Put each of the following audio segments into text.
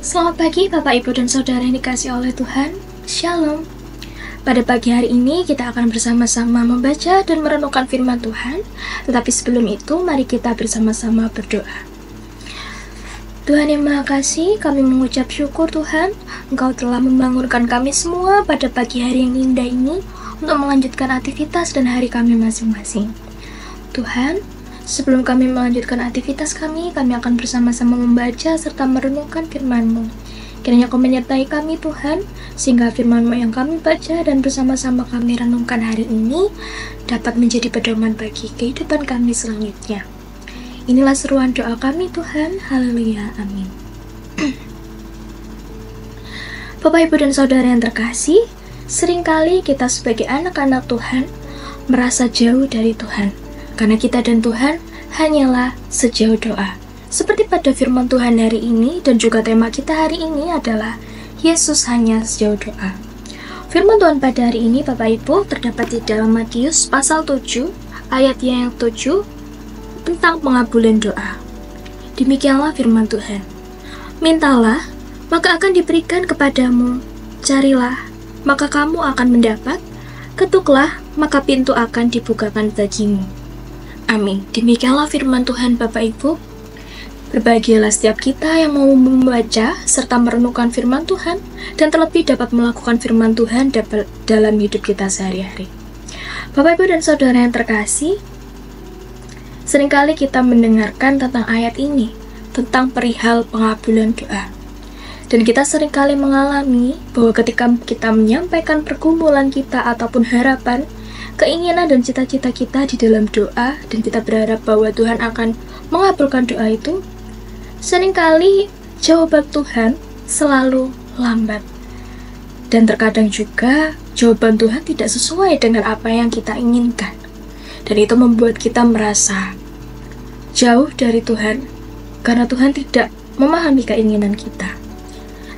Selamat pagi Bapak Ibu dan Saudara yang dikasihi oleh Tuhan. Shalom. Pada pagi hari ini kita akan bersama-sama membaca dan merenungkan firman Tuhan. Tetapi sebelum itu mari kita bersama-sama berdoa. Tuhan yang Maha Kasih, kami mengucap syukur Tuhan, Engkau telah membangunkan kami semua pada pagi hari yang indah ini untuk melanjutkan aktivitas dan hari kami masing-masing. Tuhan, sebelum kami melanjutkan aktivitas kami akan bersama-sama membaca serta merenungkan firman-Mu. Kiranya Kau menyertai kami Tuhan, sehingga firman-Mu yang kami baca dan bersama-sama kami renungkan hari ini dapat menjadi pedoman bagi kehidupan kami selanjutnya. Inilah seruan doa kami Tuhan, haleluya, amin. Bapak Ibu dan Saudara yang terkasih, seringkali kita sebagai anak-anak Tuhan merasa jauh dari Tuhan. Karena kita dan Tuhan hanyalah sejauh doa. Seperti pada firman Tuhan hari ini dan juga tema kita hari ini adalah Yesus hanya sejauh doa. Firman Tuhan pada hari ini Bapak Ibu terdapat di dalam Matius pasal 7 ayat yang 7 tentang pengabulan doa. Demikianlah firman Tuhan. Mintalah, maka akan diberikan kepadamu. Carilah, maka kamu akan mendapat. Ketuklah, maka pintu akan dibukakan bagimu. Amin. Demikianlah firman Tuhan Bapak Ibu. Berbahagialah setiap kita yang mau membaca serta merenungkan firman Tuhan dan terlebih dapat melakukan firman Tuhan dalam hidup kita sehari-hari. Bapak Ibu dan Saudara yang terkasih, seringkali kita mendengarkan tentang ayat ini, tentang perihal pengabulan doa. Dan kita seringkali mengalami bahwa ketika kita menyampaikan pergumulan kita ataupun harapan, keinginan dan cita-cita kita di dalam doa dan kita berharap bahwa Tuhan akan mengabulkan doa itu, seringkali jawaban Tuhan selalu lambat. Dan terkadang juga jawaban Tuhan tidak sesuai dengan apa yang kita inginkan. Dan itu membuat kita merasa jauh dari Tuhan karena Tuhan tidak memahami keinginan kita.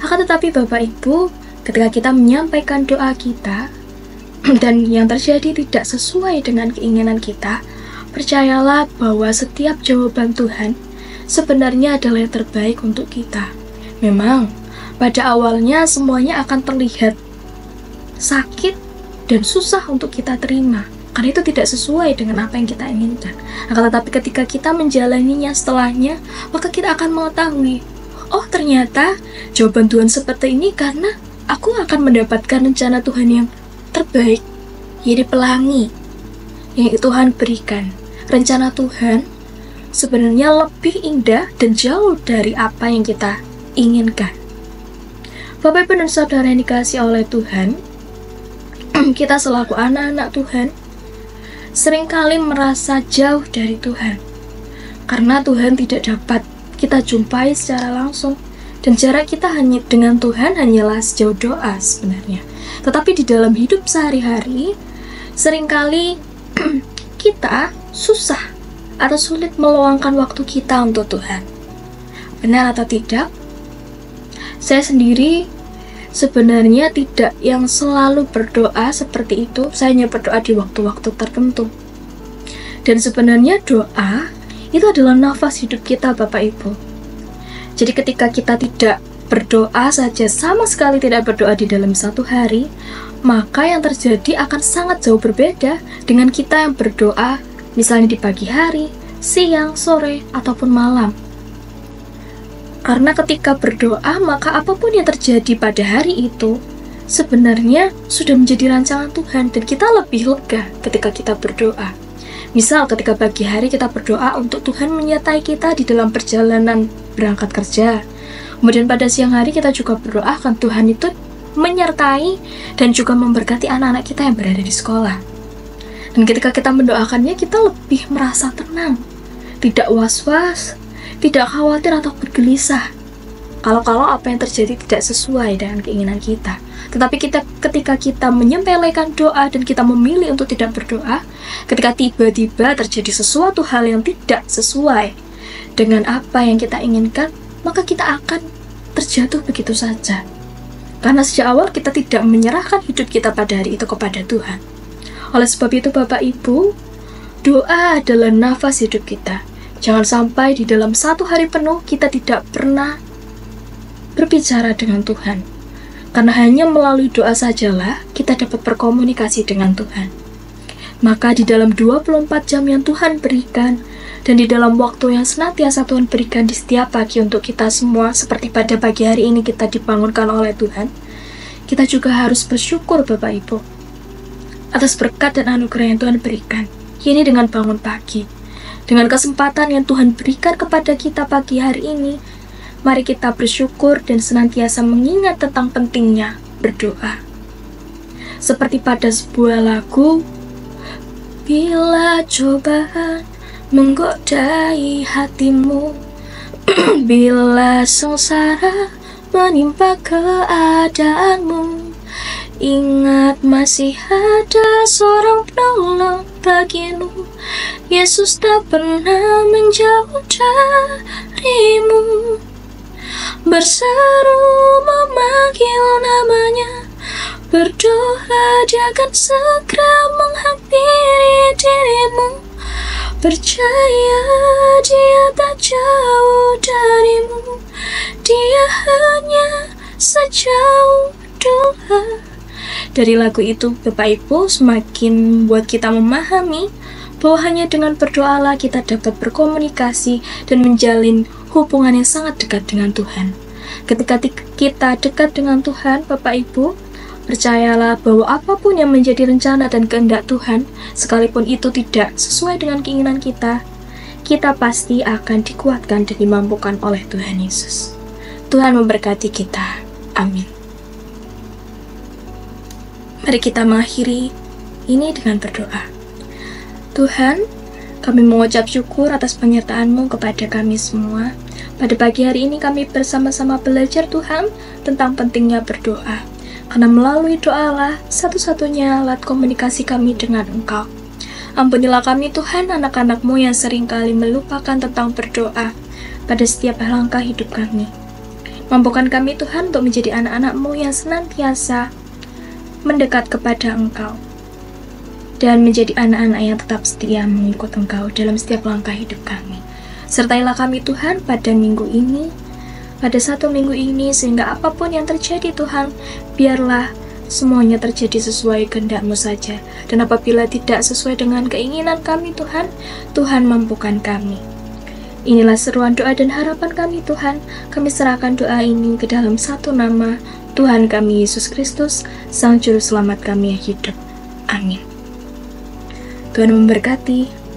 Akan tetapi Bapak Ibu, ketika kita menyampaikan doa kita dan yang terjadi tidak sesuai dengan keinginan kita, percayalah bahwa setiap jawaban Tuhan sebenarnya adalah yang terbaik untuk kita. Memang, pada awalnya semuanya akan terlihat sakit dan susah untuk kita terima, karena itu tidak sesuai dengan apa yang kita inginkan. Akan tetapi ketika kita menjalaninya setelahnya, maka kita akan mengetahui, oh ternyata jawaban Tuhan seperti ini karena aku akan mendapatkan rencana Tuhan yang terbaik, yaitu pelangi yang Tuhan berikan. Rencana Tuhan sebenarnya lebih indah dan jauh dari apa yang kita inginkan. Bapak Ibu dan Saudara yang dikasihi oleh Tuhan, kita selaku anak-anak Tuhan seringkali merasa jauh dari Tuhan karena Tuhan tidak dapat kita jumpai secara langsung, dan jarak kita hanya dengan Tuhan hanyalah sejauh doa sebenarnya. Tetapi di dalam hidup sehari-hari, seringkali kita susah atau sulit meluangkan waktu kita untuk Tuhan. Benar atau tidak? Saya sendiri sebenarnya tidak yang selalu berdoa seperti itu. Saya hanya berdoa di waktu-waktu tertentu. Dan sebenarnya doa itu adalah nafas hidup kita Bapak Ibu. Jadi ketika kita tidak berdoa saja, sama sekali tidak berdoa di dalam satu hari, maka yang terjadi akan sangat jauh berbeda dengan kita yang berdoa misalnya di pagi hari, siang, sore, ataupun malam. Karena ketika berdoa, maka apapun yang terjadi pada hari itu sebenarnya sudah menjadi rancangan Tuhan, dan kita lebih lega ketika kita berdoa. Misal ketika pagi hari kita berdoa untuk Tuhan menyertai kita di dalam perjalanan berangkat kerja. Kemudian pada siang hari kita juga berdoa akan Tuhan itu menyertai dan juga memberkati anak-anak kita yang berada di sekolah. Dan ketika kita mendoakannya, kita lebih merasa tenang, tidak was-was, tidak khawatir atau bergelisah kalau apa yang terjadi tidak sesuai dengan keinginan kita. Tetapi ketika kita menyempelekan doa dan kita memilih untuk tidak berdoa, ketika tiba-tiba terjadi sesuatu hal yang tidak sesuai dengan apa yang kita inginkan, maka kita akan terjatuh begitu saja. Karena sejak awal kita tidak menyerahkan hidup kita pada hari itu kepada Tuhan. Oleh sebab itu Bapak Ibu, doa adalah nafas hidup kita. Jangan sampai di dalam satu hari penuh kita tidak pernah berbicara dengan Tuhan. Karena hanya melalui doa sajalah kita dapat berkomunikasi dengan Tuhan. Maka di dalam 24 jam yang Tuhan berikan, dan di dalam waktu yang senantiasa Tuhan berikan di setiap pagi untuk kita semua, seperti pada pagi hari ini kita dibangunkan oleh Tuhan, kita juga harus bersyukur Bapak Ibu atas berkat dan anugerah yang Tuhan berikan. Ini dengan bangun pagi, dengan kesempatan yang Tuhan berikan kepada kita pagi hari ini, mari kita bersyukur dan senantiasa mengingat tentang pentingnya berdoa. Seperti pada sebuah lagu, bila cobaan menggodai hatimu, bila sengsara menimpa keadaanmu, ingat masih ada seorang penolong bagimu. Yesus tak pernah menjauh darimu. Berseru memanggil namanya, berdoa dia akan segera menghampiri dirimu. Percaya dia tak jauh darimu, dia hanya sejauh doa. Dari lagu itu Bapak Ibu semakin membuat kita memahami bahwa hanya dengan berdoalah kita dapat berkomunikasi dan menjalin hubungan yang sangat dekat dengan Tuhan. Ketika kita dekat dengan Tuhan, Bapak Ibu, percayalah bahwa apapun yang menjadi rencana dan kehendak Tuhan, sekalipun itu tidak sesuai dengan keinginan kita pasti akan dikuatkan dan dimampukan oleh Tuhan Yesus. Tuhan memberkati kita. Amin. Mari kita mengakhiri ini dengan berdoa. Tuhan, kami mengucap syukur atas penyertaan-Mu kepada kami semua. Pada pagi hari ini kami bersama-sama belajar Tuhan tentang pentingnya berdoa. Karena melalui doalah satu-satunya alat komunikasi kami dengan Engkau. Ampunilah kami Tuhan, anak-anak-Mu yang seringkali melupakan tentang berdoa pada setiap langkah hidup kami. Mampukan kami Tuhan untuk menjadi anak-anak-Mu yang senantiasa mendekat kepada Engkau, dan menjadi anak-anak yang tetap setia mengikut Engkau dalam setiap langkah hidup kami. Sertailah kami Tuhan pada minggu ini, pada satu minggu ini, sehingga apapun yang terjadi Tuhan, biarlah semuanya terjadi sesuai kehendak-Mu saja. Dan apabila tidak sesuai dengan keinginan kami Tuhan, Tuhan mampukan kami. Inilah seruan doa dan harapan kami Tuhan. Kami serahkan doa ini ke dalam satu nama, Tuhan kami Yesus Kristus, Sang Juru Selamat kami yang hidup. Amin. Tuhan memberkati.